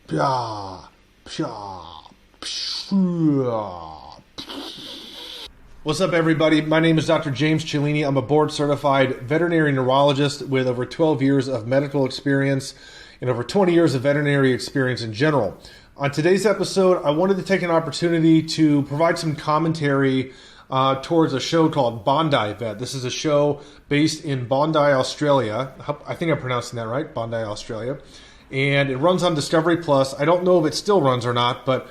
Pya, pya, pya. What's up, everybody? My name is Dr. James Cellini. I'm a board-certified veterinary neurologist with over 12 years of medical experience and over 20 years of veterinary experience in general. On today's episode, I wanted to take an opportunity to provide some commentary towards a show called Bondi Vet. This is a show based in Bondi, Australia. I think I'm pronouncing that right, Bondi, Australia. And it runs on Discovery Plus. I don't know if it still runs or not, but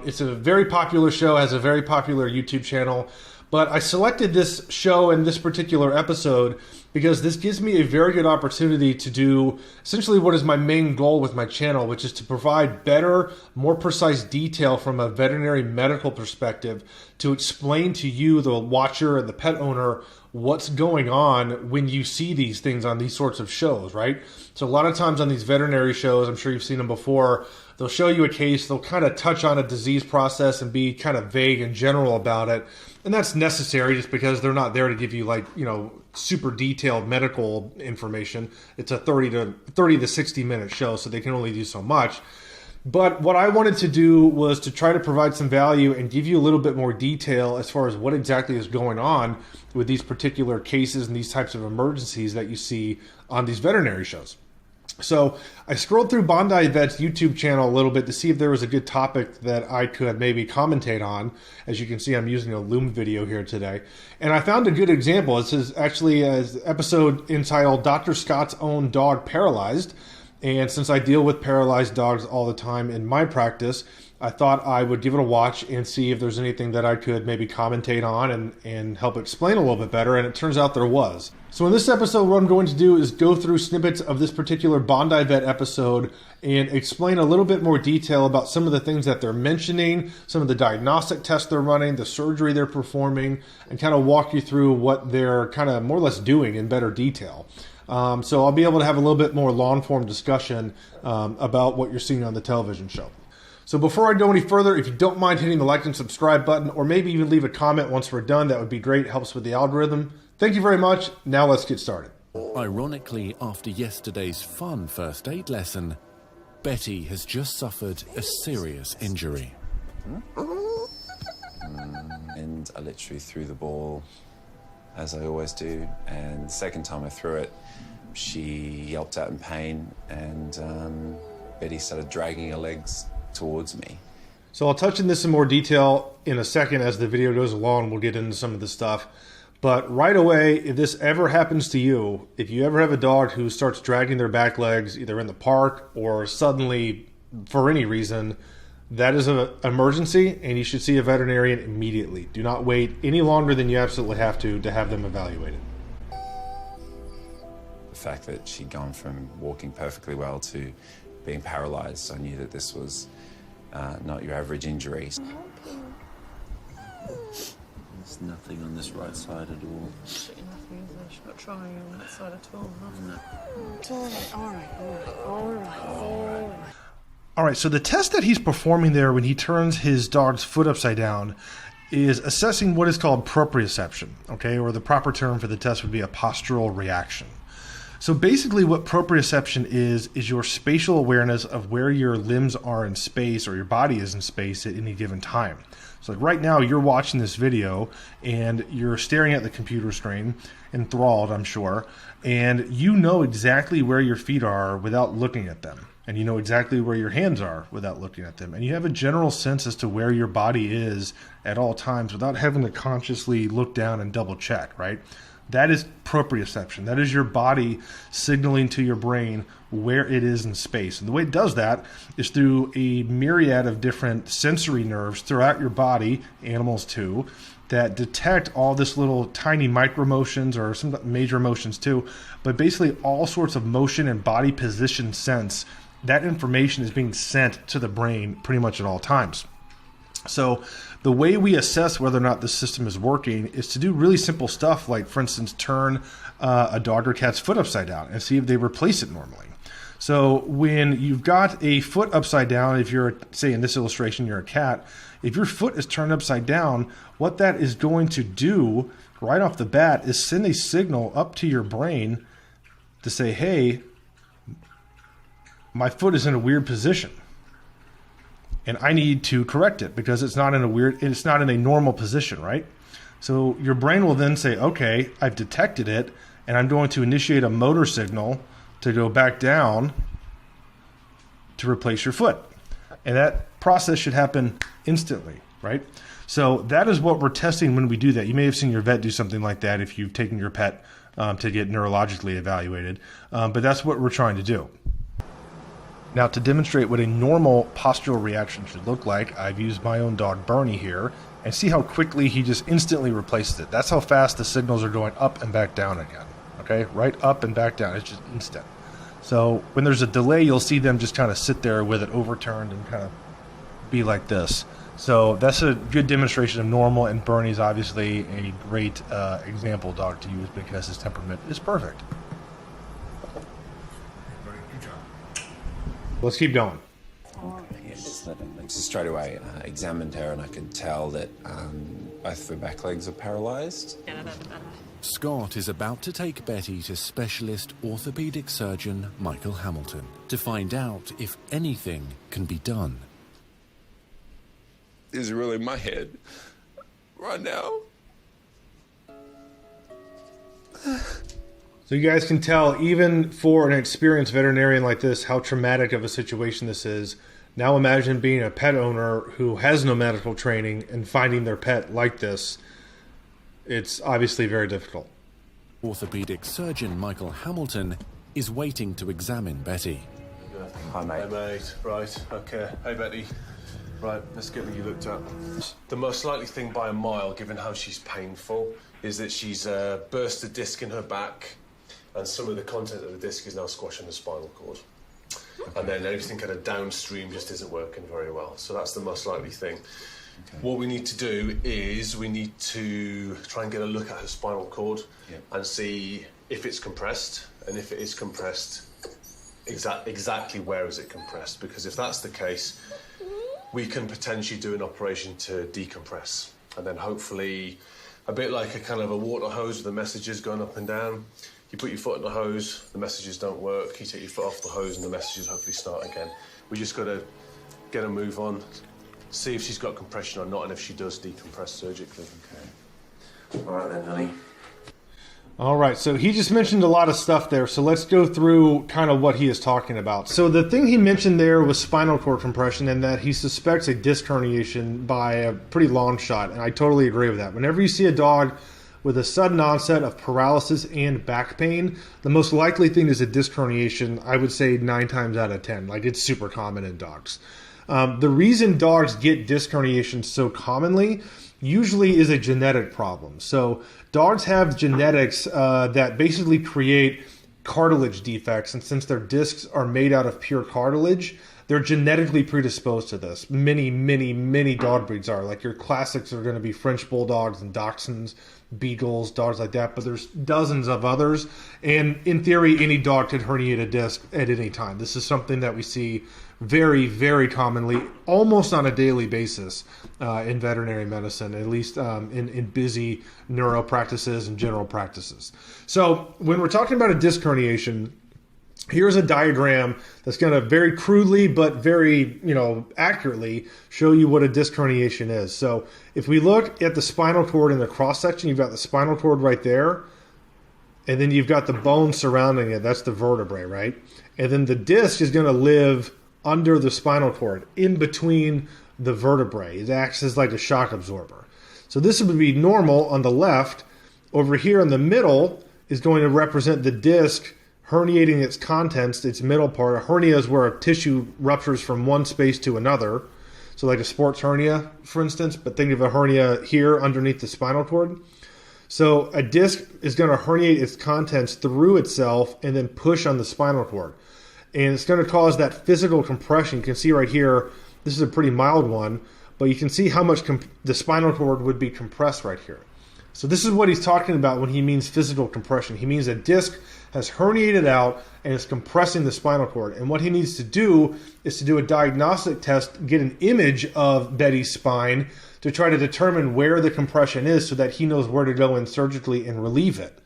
it's a very popular show, has a very popular YouTube channel. But I selected this show and this particular episode because this gives me a very good opportunity to do essentially what is my main goal with my channel, which is to provide better, more precise detail from a veterinary medical perspective to explain to you, the watcher and the pet owner, what's going on when you see these things on these sorts of shows, right? So a lot of times on these veterinary shows, I'm sure you've seen them before, they'll show you a case, they'll kind of touch on a disease process and be kind of vague and general about it. And that's necessary just because they're not there to give you super detailed medical information. It's a 30 to 60 minute show, so they can only do so much. But what I wanted to do was to try to provide some value and give you a little bit more detail as far as what exactly is going on with these particular cases and these types of emergencies that you see on these veterinary shows. So I scrolled through Bondi Vet's YouTube channel a little bit to see if there was a good topic that I could maybe commentate on. As you can see, I'm using a Loom video here today. And I found a good example. This is actually an episode entitled Dr. Scott's Own Dog Paralyzed. And since I deal with paralyzed dogs all the time in my practice, I thought I would give it a watch and see if there's anything that I could maybe commentate on and help explain a little bit better. And it turns out there was. So in this episode, what I'm going to do is go through snippets of this particular Bondi Vet episode and explain a little bit more detail about some of the things that they're mentioning, some of the diagnostic tests they're running, the surgery they're performing, and kind of walk you through what they're kind of more or less doing in better detail. So I'll be able to have a little bit more long-form discussion about what you're seeing on the television show. So before I go any further, if you don't mind hitting the like and subscribe button, or maybe even leave a comment once we're done, that would be great. It helps with the algorithm. Thank you very much. Now let's get started. Ironically, after yesterday's fun first aid lesson, Betty has just suffered a serious injury. And I literally threw the ball, as I always do, and the second time I threw it, she yelped out in pain, and Betty started dragging her legs towards me. So I'll touch on this in more detail in a second as the video goes along. We'll get into some of the stuff. But right away, if this ever happens to you, if you ever have a dog who starts dragging their back legs, either in the park or suddenly for any reason, that is an emergency, and you should see a veterinarian immediately. Do not wait any longer than you absolutely have to have them evaluated. The fact that she'd gone from walking perfectly well to being paralyzed, I knew that this was not your average injury. There's nothing on this right side at all. Nothing, is there? She's not trying on that side at all. No. It's all right. All right, so the test that he's performing there when he turns his dog's foot upside down is assessing what is called proprioception, okay? Or the proper term for the test would be a postural reaction. So basically what proprioception is your spatial awareness of where your limbs are in space or your body is in space at any given time. So like right now you're watching this video and you're staring at the computer screen, enthralled, I'm sure, and you know exactly where your feet are without looking at them. And you know exactly where your hands are without looking at them. And you have a general sense as to where your body is at all times without having to consciously look down and double check, right? That is proprioception. That is your body signaling to your brain where it is in space. And the way it does that is through a myriad of different sensory nerves throughout your body, animals too, that detect all this little tiny micro motions or some major motions too, but basically all sorts of motion and body position sense. That information is being sent to the brain pretty much at all times. So the way we assess whether or not the system is working is to do really simple stuff like, for instance, turn a dog or cat's foot upside down and see if they replace it normally. So when you've got a foot upside down, if you're, say in this illustration, you're a cat, if your foot is turned upside down, what that is going to do right off the bat is send a signal up to your brain to say, hey, my foot is in a weird position. and I need to correct it because it's not in a normal position, right? So your brain will then say, okay, I've detected it, and I'm going to initiate a motor signal to go back down to replace your foot. And that process should happen instantly, right? So that is what we're testing when we do that. You may have seen your vet do something like that if you've taken your pet to get neurologically evaluated, but that's what we're trying to do. Now, to demonstrate what a normal postural reaction should look like, I've used my own dog Bernie here, and see how quickly he just instantly replaces it. That's how fast the signals are going up and back down again, okay? Right up and back down, it's just instant. So when there's a delay, you'll see them just kind of sit there with it overturned and kind of be like this. So that's a good demonstration of normal, and Bernie's obviously a great example dog to use because his temperament is perfect. Let's keep going. So straight away examined her, and I could tell that both of her back legs are paralyzed. Scott is about to take Betty to specialist orthopedic surgeon Michael Hamilton to find out if anything can be done. Is really my head right now. So you guys can tell, even for an experienced veterinarian like this, how traumatic of a situation this is. Now imagine being a pet owner who has no medical training and finding their pet like this. It's obviously very difficult. Orthopedic surgeon Michael Hamilton is waiting to examine Betty. Hi, mate. Hey, mate. Right, okay. Hey, Betty. Right, let's get you looked at. The most likely thing by a mile, given how she's painful, is that she's burst a disc in her back, and some of the content of the disc is now squashing the spinal cord. Okay. And then everything kind of downstream just isn't working very well. So that's the most likely thing. Okay. What we need to do is we need to try and get a look at her spinal cord and see if it's compressed, and if it is compressed, exactly where is it compressed? Because if that's the case, we can potentially do an operation to decompress, and then hopefully, a bit like a kind of a water hose with the messages going up and down. You put your foot in the hose, the messages don't work. You take your foot off the hose, and the messages hopefully start again. We just got to get a move on, see if she's got compression or not, and if she does, decompress surgically. Okay. All right then, honey. All right, so he just mentioned a lot of stuff there, so let's go through kind of what he is talking about. So the thing he mentioned there was spinal cord compression, and that he suspects a disc herniation by a pretty long shot, and I totally agree with that. Whenever you see a dog with a sudden onset of paralysis and back pain, the most likely thing is a disc herniation, I would say 9 times out of 10. Like, it's super common in dogs. The reason dogs get disc herniations so commonly usually is a genetic problem. So dogs have genetics that basically create cartilage defects, and since their discs are made out of pure cartilage, they're genetically predisposed to this. Many dog breeds are. Like, your classics are going to be French Bulldogs and Dachshunds, Beagles, dogs like that, but there's dozens of others, and in theory, any dog could herniate a disc at any time. This is something that we see very commonly, almost on a daily basis in veterinary medicine, at least in busy neuro practices and general practices. So when we're talking about a disc herniation, here's a diagram that's going to very crudely but very, accurately show you what a disc herniation is. So if we look at the spinal cord in the cross section, you've got the spinal cord right there, and then you've got the bone surrounding it. That's the vertebrae, right? And then the disc is going to live under the spinal cord, in between the vertebrae. It acts as like a shock absorber. So this would be normal on the left. Over here in the middle is going to represent the disc herniating its contents, its middle part. A hernia is where a tissue ruptures from one space to another. So like a sports hernia, for instance, but think of a hernia here underneath the spinal cord. So a disc is going to herniate its contents through itself and then push on the spinal cord. And it's going to cause that physical compression. You can see right here, this is a pretty mild one, but you can see how much the spinal cord would be compressed right here. So this is what he's talking about when he means physical compression. He means a disc has herniated out and is compressing the spinal cord. And what he needs to do is to do a diagnostic test, get an image of Betty's spine to try to determine where the compression is so that he knows where to go in surgically and relieve it.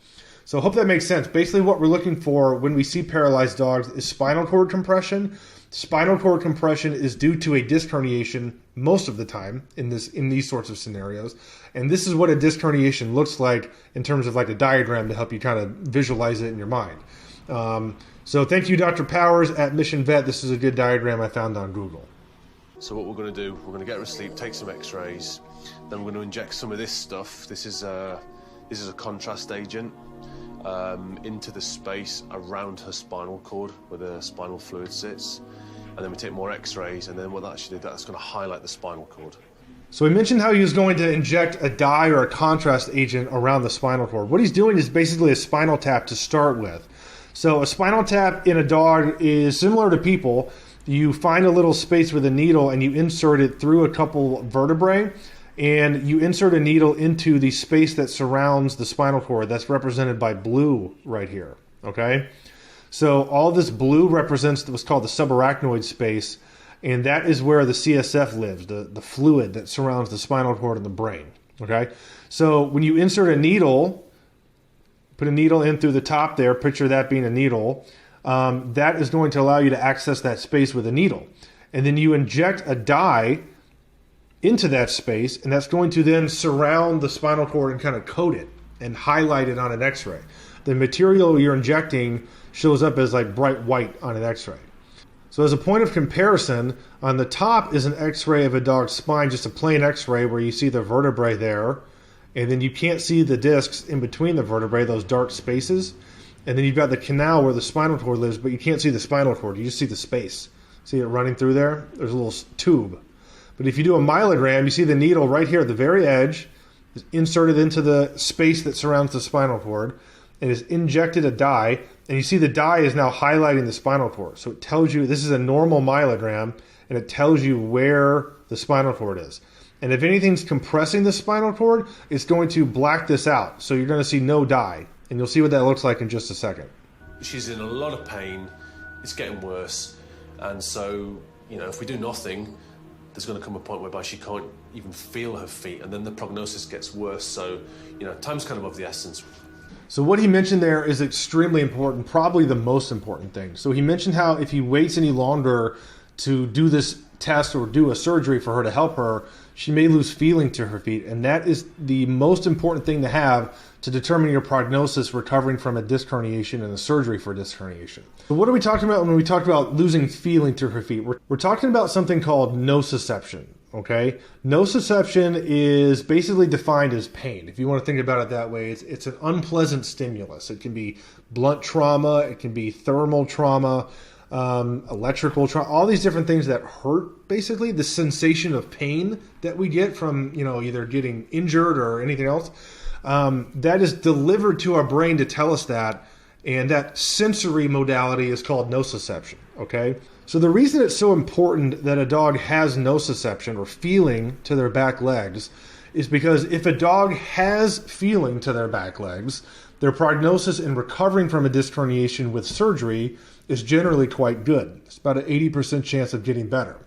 So I hope that makes sense. Basically what we're looking for when we see paralyzed dogs is spinal cord compression, Spinal cord compression is due to a disc herniation most of the time in these sorts of scenarios. And this is what a disc herniation looks like in terms of like a diagram to help you kind of visualize it in your mind. So thank you, Dr. Powers at Mission Vet. This is a good diagram I found on Google. So what we're going to do, we're going to get her asleep, take some x-rays, then we're going to inject some of this stuff. This is a contrast agent into the space around her spinal cord where the spinal fluid sits. And then we take more x-rays, and then what that actually do, that's going to highlight the spinal cord. So we mentioned how he was going to inject a dye or a contrast agent around the spinal cord. What he's doing is basically a spinal tap to start with. So a spinal tap in a dog is similar to people. You find a little space with a needle and you insert it through a couple vertebrae, and you insert a needle into the space that surrounds the spinal cord. That's represented by blue right here, okay? So all this blue represents what's called the subarachnoid space, and that is where the CSF lives, the fluid that surrounds the spinal cord and the brain, okay? So when you insert a needle, put a needle in through the top there, picture that being a needle, that is going to allow you to access that space with a needle. And then you inject a dye into that space, and that's going to then surround the spinal cord and kind of coat it and highlight it on an x-ray. The material you're injecting shows up as like bright white on an x-ray. So as a point of comparison, on the top is an x-ray of a dog's spine, just a plain x-ray where you see the vertebrae there, and then you can't see the discs in between the vertebrae, those dark spaces. And then you've got the canal where the spinal cord lives, but you can't see the spinal cord. You just see the space. See it running through there? There's a little tube. But if you do a myelogram, you see the needle right here at the very edge is inserted into the space that surrounds the spinal cord and is injected a dye. And you see the dye is now highlighting the spinal cord. So it tells you this is a normal myelogram, and it tells you where the spinal cord is. And if anything's compressing the spinal cord, it's going to black this out. So you're going to see no dye. And you'll see what that looks like in just a second. She's in a lot of pain. It's getting worse. And so, if we do nothing, there's going to come a point whereby she can't even feel her feet. And then the prognosis gets worse. So, time's kind of of the essence. So what he mentioned there is extremely important, probably the most important thing. So he mentioned how if he waits any longer to do this test or do a surgery for her to help her, she may lose feeling to her feet. And that is the most important thing to have to determine your prognosis recovering from a disc herniation and a surgery for a disc herniation. So what are we talking about when we talk about losing feeling to her feet? We're talking about something called nociception, okay? Nociception is basically defined as pain. If you want to think about it that way, it's an unpleasant stimulus. It can be blunt trauma, it can be thermal trauma, electrical trauma, all these different things that hurt, basically, the sensation of pain that we get from, either getting injured or anything else. That is delivered to our brain to tell us that, and that sensory modality is called nociception, okay? So the reason it's so important that a dog has nociception or feeling to their back legs is because if a dog has feeling to their back legs, their prognosis in recovering from a disc herniation with surgery is generally quite good. It's about an 80% chance of getting better.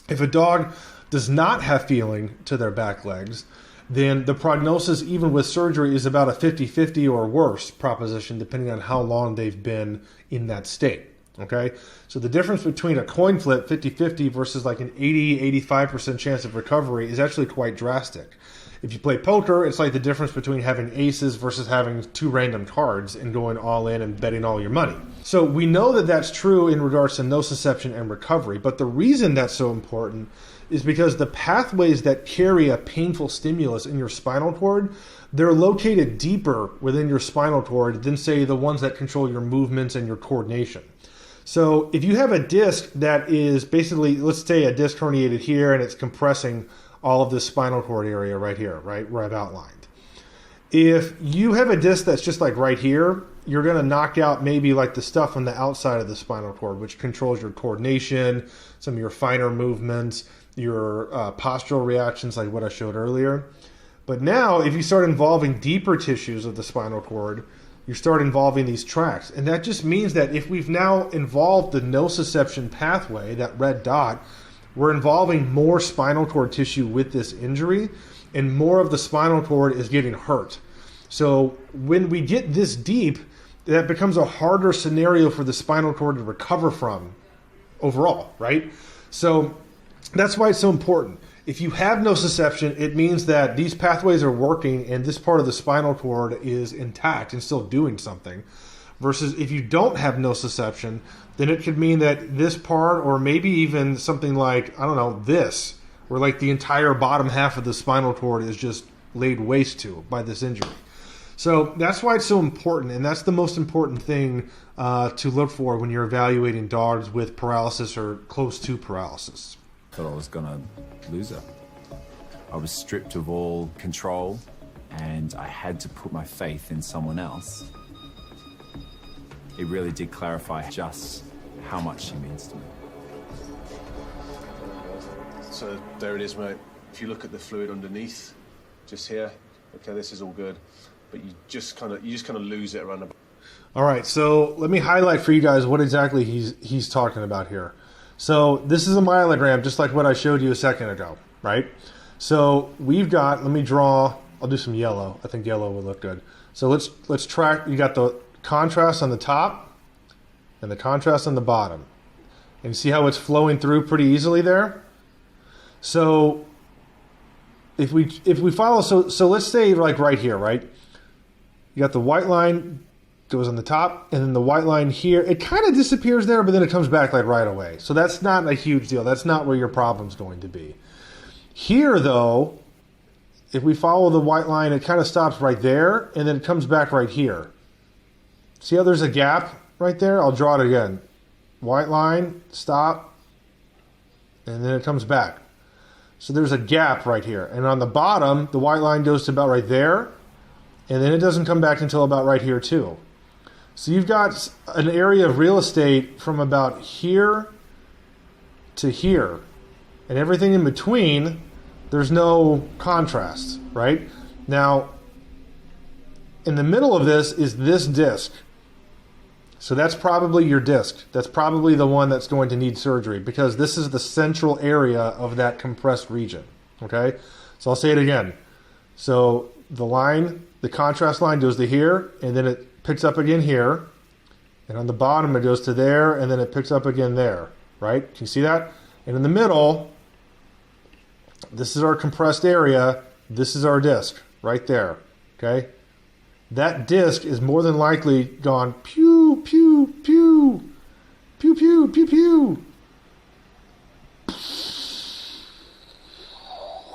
If a dog does not have feeling to their back legs, then the prognosis, even with surgery, is about a 50-50 or worse proposition, depending on how long they've been in that state, okay? So the difference between a coin flip, 50-50, versus like an 80-85% chance of recovery is actually quite drastic. If you play poker, it's like the difference between having aces versus having two random cards and going all in and betting all your money. So we know that that's true in regards to nociception and recovery, but the reason that's so important is because the pathways that carry a painful stimulus in your spinal cord, they're located deeper within your spinal cord than, say, the ones that control your movements and your coordination. So if you have a disc that is basically, let's say a disc herniated here and it's compressing all of this spinal cord area right here, right where I've outlined. If you have a disc that's just like right here, you're going to knock out maybe like the stuff on the outside of the spinal cord, which controls your coordination, some of your finer movements, your postural reactions like what I showed earlier. But now if you start involving deeper tissues of the spinal cord, you start involving these tracts. And that just means that if we've now involved the nociception pathway, that red dot, we're involving more spinal cord tissue with this injury, and more of the spinal cord is getting hurt. So when we get this deep, that becomes a harder scenario for the spinal cord to recover from overall, right? So that's why it's so important. If you have nociception, it means that these pathways are working and this part of the spinal cord is intact and still doing something. Versus if you don't have nociception, then it could mean that this part, or maybe even something like, I don't know, this, where like the entire bottom half of the spinal cord is just laid waste to by this injury. So that's why it's so important, and that's the most important thing to look for when you're evaluating dogs with paralysis or close to paralysis. Thought I was gonna lose her. I was stripped of all control, and I had to put my faith in someone else. It really did clarify just how much she means to me. So there it is, mate. If you look at the fluid underneath, just here, okay, this is all good, but you just kind of lose it around the. All right, so let me highlight for you guys what exactly he's talking about here. So this is a myelogram, just like what I showed you a second ago, right? So we've got, let me draw, I'll do some yellow. I think yellow would look good. So let's track, you got the contrast on the top and the contrast on the bottom. And you see how it's flowing through pretty easily there? So if we follow, so let's say like right here, right? You got the white line goes on the top, and then the white line here, it kind of disappears there, but then it comes back like right away. So that's not a huge deal. That's not where your problem's going to be. Here though, if we follow the white line, it kind of stops right there, and then it comes back right here. See how there's a gap right there? I'll draw it again. White line, stop, and then it comes back. So there's a gap right here. And on the bottom, the white line goes to about right there, and then it doesn't come back until about right here too. So you've got an area of real estate from about here to here. And everything in between, there's no contrast, right? Now, in the middle of this is this disc. So that's probably your disc. That's probably the one that's going to need surgery because this is the central area of that compressed region, okay? So I'll say it again. So the line, the contrast line goes to here, and then it picks up again here. And on the bottom, it goes to there, and then it picks up again there, right? Can you see that? And in the middle, this is our compressed area. This is our disc right there, okay? That disc is more than likely gone pew, pew, pew, pew, pew, pew, pew.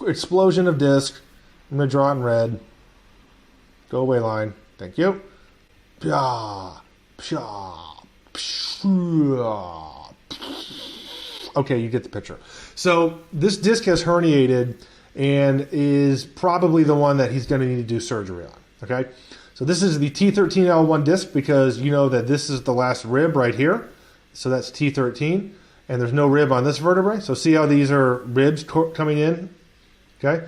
Explosion of disc. I'm going to draw it in red. Go away line. Thank you. Pya, pya, pya. Okay, you get the picture. So this disc has herniated and is probably the one that he's going to need to do surgery on. Okay, so this is the T13L1 disc because you know that this is the last rib right here. So that's T13, and there's no rib on this vertebrae. So see how these are ribs coming in? Okay,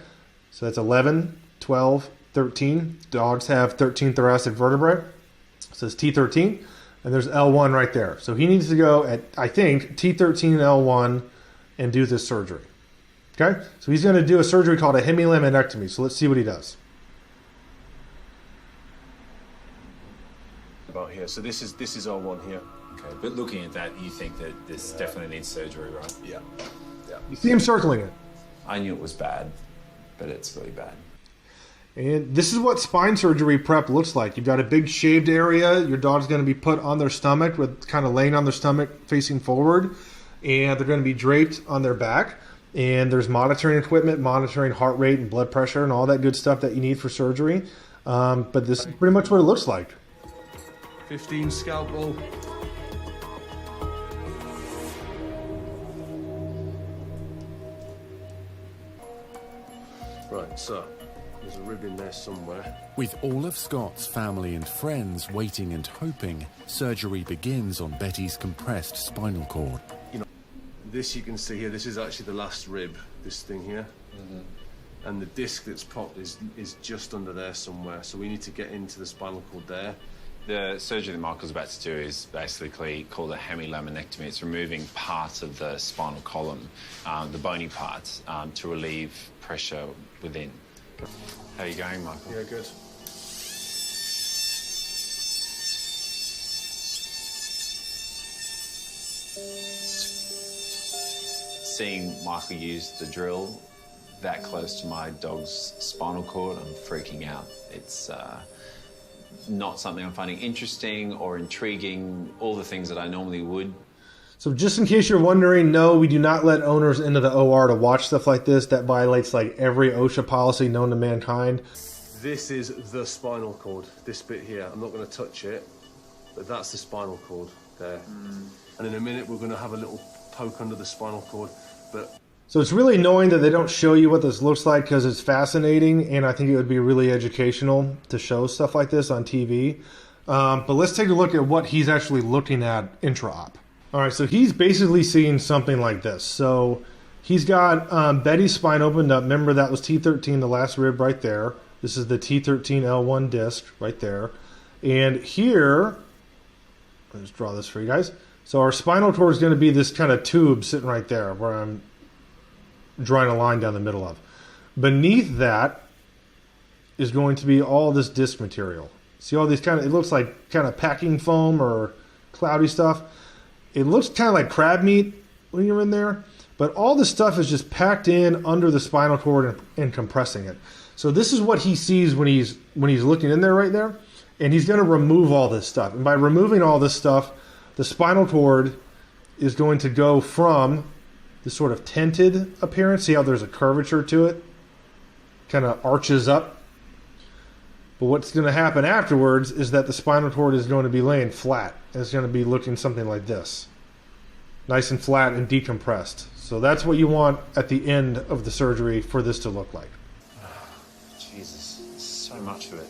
so that's 11, 12, 13. Dogs have 13 thoracic vertebrae. So it's T13, and there's L1 right there. So he needs to go at, I think, T13 and L1 and do this surgery. Okay, so he's going to do a surgery called a Hemi Laminectomy. So let's see what he does. About here. So this is our one here. Okay, but looking at that, you think that this definitely needs surgery, right? Yeah. You see him circling it. I knew it was bad, but it's really bad. And this is what spine surgery prep looks like. You've got a big shaved area. Your dog's going to be put on their stomach with kind of laying on their stomach facing forward. And they're going to be draped on their back. And there's monitoring equipment, monitoring heart rate and blood pressure and all that good stuff that you need for surgery. But this is pretty much what it looks like. 15 scalpel. Right, so there's a rib in there somewhere. With all of Scott's family and friends waiting and hoping, surgery begins on Betty's compressed spinal cord. You know, this you can see here, this is actually the last rib, this thing here. Mm-hmm. And the disc that's popped is just under there somewhere, so we need to get into the spinal cord there. The surgery that Michael's about to do is basically called a Hemi Laminectomy. It's removing part of the spinal column, the bony parts, to relieve pressure within. How are you going, Michael? Yeah, good. seeing Michael use the drill that close to my dog's spinal cord, I'm freaking out. It's not something I'm finding interesting or intriguing, all the things that I normally would. So just in case you're wondering, no, we do not let owners into the OR to watch stuff like this. That violates like every OSHA policy known to mankind. This is the spinal cord, this bit here. I'm not going to touch it, but that's the spinal cord there. And in a minute, we're going to have a little poke under the spinal cord. So it's really annoying that they don't show you what this looks like because it's fascinating, and I think it would be really educational to show stuff like this on TV. But let's take a look at what he's actually looking at intra-op. All right, so he's basically seeing something like this. So he's got Betty's spine opened up. Remember, that was T13, the last rib right there. This is the T13L1 disc right there. And here, let's draw this for you guys. So our spinal cord is going to be this kind of tube sitting right there where I'm drawing a line down the middle of. Beneath that is going to be all this disc material. See all these it looks like kind of packing foam or cloudy stuff. It looks kind of like crab meat when you're in there, but all this stuff is just packed in under the spinal cord and compressing it. So this is what he sees when he's looking in there right there, and he's going to remove all this stuff. And by removing all this stuff, the spinal cord is going to go from this sort of tented appearance. See how there's a curvature to it? Kind of arches up. But what's going to happen afterwards is that the spinal cord is going to be laying flat. And it's going to be looking something like this. Nice and flat and decompressed. So that's what you want at the end of the surgery for this to look like. Jesus, so much of it.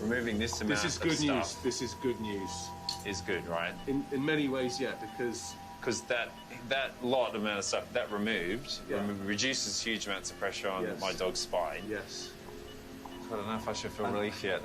Removing this amount This is of good news. stuff This is good news. is good, right? In many ways, yeah, because that lot amount of stuff that removed Yeah. reduces huge amounts of pressure on Yes. my dog's spine. yes. I don't know if I should feel relief yet.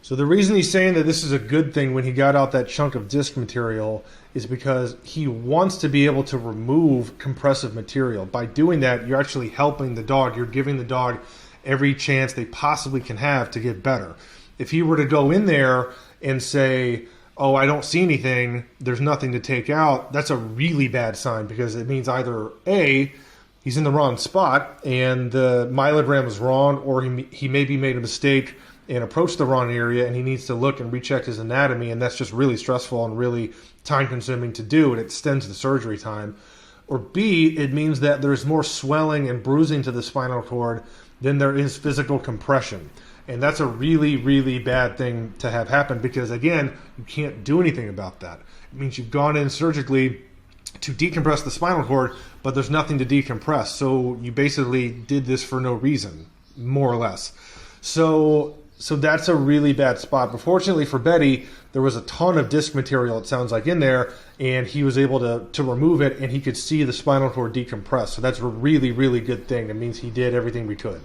So the reason he's saying that this is a good thing when he got out that chunk of disc material is because he wants to be able to remove compressive material. By doing that, you're actually helping the dog. You're giving the dog every chance they possibly can have to get better. If he were to go in there and say, oh, I don't see anything, there's nothing to take out, that's a really bad sign because it means either A, he's in the wrong spot and the myelogram is wrong, or he maybe made a mistake and approached the wrong area and he needs to look and recheck his anatomy, and that's just really stressful and really time consuming to do, and it extends the surgery time. Or B, it means that there's more swelling and bruising to the spinal cord than there is physical compression. And that's a really, really bad thing to have happen because, again, you can't do anything about that. It means you've gone in surgically to decompress the spinal cord, but there's nothing to decompress. So you basically did this for no reason, more or less. So that's a really bad spot. But fortunately for Betty, there was a ton of disc material, it sounds like, in there, and he was able to remove it, and he could see the spinal cord decompress. So that's a really, really good thing. It means he did everything we could.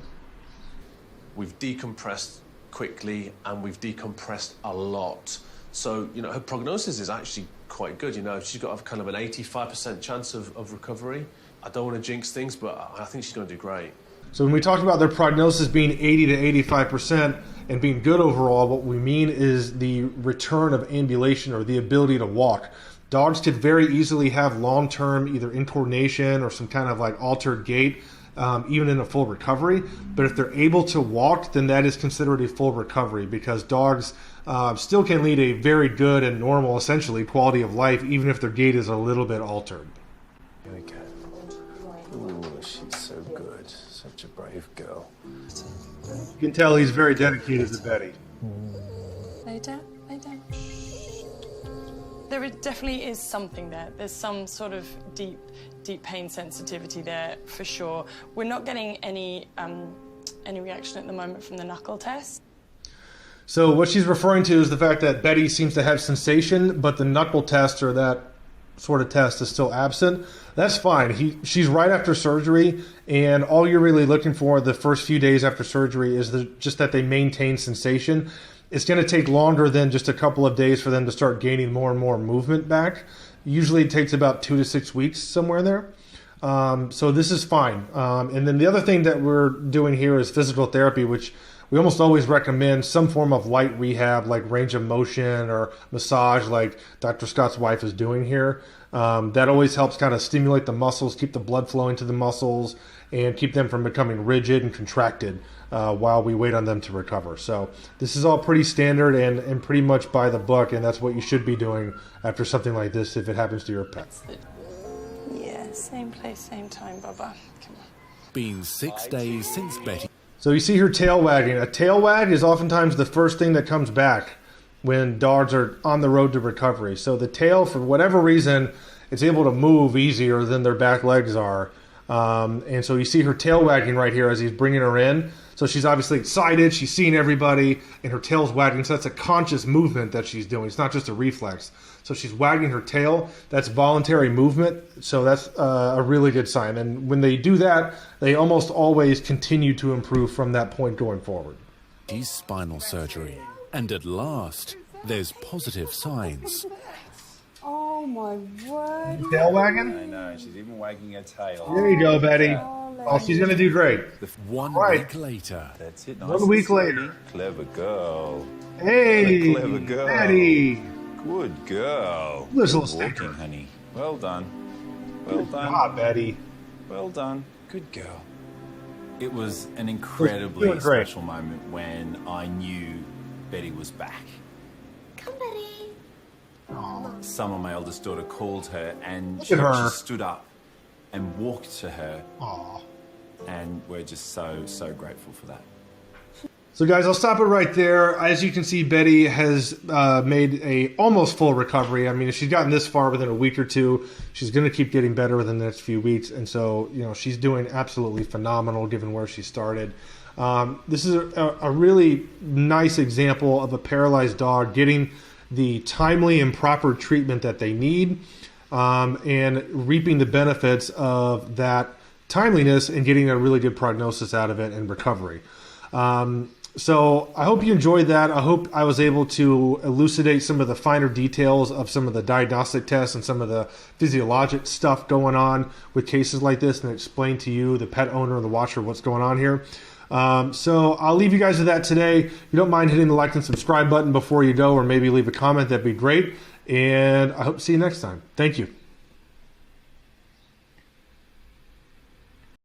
We've decompressed quickly and we've decompressed a lot. So, her prognosis is actually quite good. She's got kind of an 85% chance of recovery. I don't want to jinx things, but I think she's going to do great. So when we talked about their prognosis being 80 to 85% and being good overall, what we mean is the return of ambulation or the ability to walk. Dogs could very easily have long-term either incoordination or some kind of like altered gait, even in a full recovery. But if they're able to walk, then that is considered a full recovery because dogs still can lead a very good and normal, essentially, quality of life, even if their gait is a little bit altered. Here we go. Ooh, she's so good. Such a brave girl. You can tell he's very dedicated to Betty. Lay down, lay down. There definitely is something there. There's some sort of deep pain sensitivity there for sure. We're not getting any reaction at the moment from the knuckle test. So what she's referring to is the fact that Betty seems to have sensation, but the knuckle test or that sort of test is still absent. That's fine. She's right after surgery, and all you're really looking for the first few days after surgery is just that they maintain sensation. It's going to take longer than just a couple of days for them to start gaining more and more movement back. Usually it takes about 2 to 6 weeks, somewhere there. So this is fine. And then the other thing that we're doing here is physical therapy, which we almost always recommend some form of light rehab, like range of motion or massage, like Dr. Scott's wife is doing here. That always helps kind of stimulate the muscles, keep the blood flowing to the muscles, and keep them from becoming rigid and contracted while we wait on them to recover. So this is all pretty standard and pretty much by the book, and that's what you should be doing after something like this if it happens to your pet. Yeah, same place, same time, Bubba. Come on. Been 6 days since Betty. So you see her tail wagging. A tail wag is oftentimes the first thing that comes back when dogs are on the road to recovery. So the tail, for whatever reason, it's able to move easier than their back legs are. And so you see her tail wagging right here as he's bringing her in. So she's obviously excited. She's seeing everybody, and her tail's wagging. So that's a conscious movement that she's doing. It's not just a reflex. So she's wagging her tail. That's voluntary movement. So that's a really good sign. And when they do that, they almost always continue to improve from that point going forward. His spinal surgery. And at last, there's positive signs. Oh my word. Tail wagging? I know, she's even wagging her tail. There you go, Betty. Oh, she's going to do great. 1 Right. week later. That's it. Nice 1 week later. Clever girl. Hey, Clever girl. Betty. Good girl. This little Walking, stinker. honey. Well done. Well done. Ah, Betty. Well done. Good girl. It was an incredibly Doing great. special moment when I knew Betty was back. Come, Betty. Someone, my eldest daughter, called her and Look she at her. actually stood up and walked to her. Aw. And we're just so grateful for that. So guys, I'll stop it right there. As you can see, Betty has made a almost full recovery. I mean, if she's gotten this far within a week or two, she's going to keep getting better within the next few weeks. And so, you know, she's doing absolutely phenomenal given where she started. This is a really nice example of a paralyzed dog getting the timely and proper treatment that they need, and reaping the benefits of that timeliness and getting a really good prognosis out of it and recovery. So I hope you enjoyed that. I hope I was able to elucidate some of the finer details of some of the diagnostic tests and some of the physiologic stuff going on with cases like this, and explain to you, the pet owner and the watcher, what's going on here. So I'll leave you guys with that today. If you don't mind hitting the like and subscribe button before you go, or maybe leave a comment, that'd be great. And I hope to see you next time. Thank you.